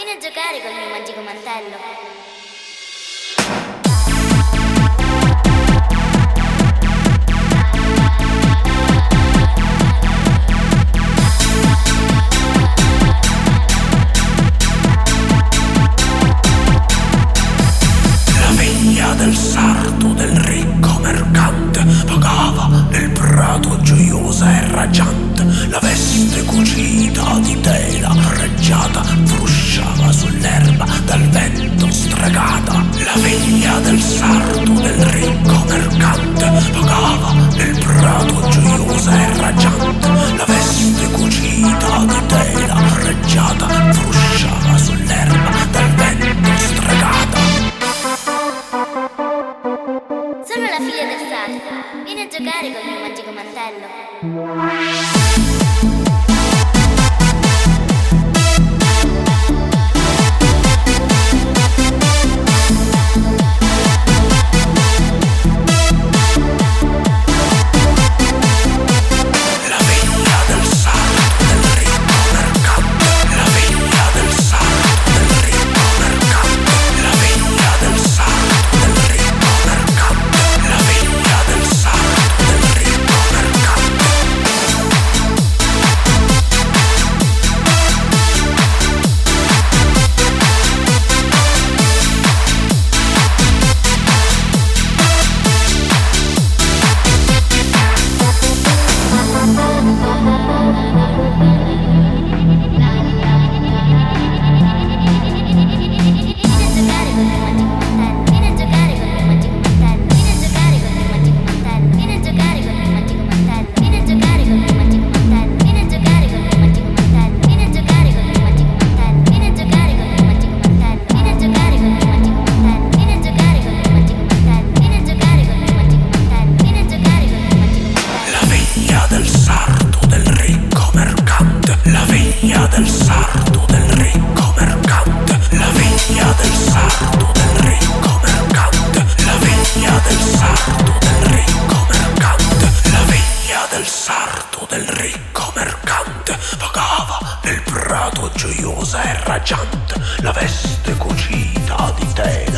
Vieni a giocare col mio magico mantello. Del sarto del ricco mercante pagava nel prato gioiosa e raggiante. La veste cucita di tela reggiata frusciava sull'erba dal vento stregata. La veglia del sarto del ricco mercante pagava nel prato gioiosa e raggiante. La veste cucita di tela reggiata frusciava sull'erba dal vento stregata. Sono la figlia del sarto. Vieni a giocare col mio magico mantello. Del sarto del ricco mercante, la veglia del sarto del ricco mercante, la veglia del sarto del ricco mercante, la veglia del sarto del ricco mercante pagava nel prato gioiosa e raggiante. La veste cucita di tela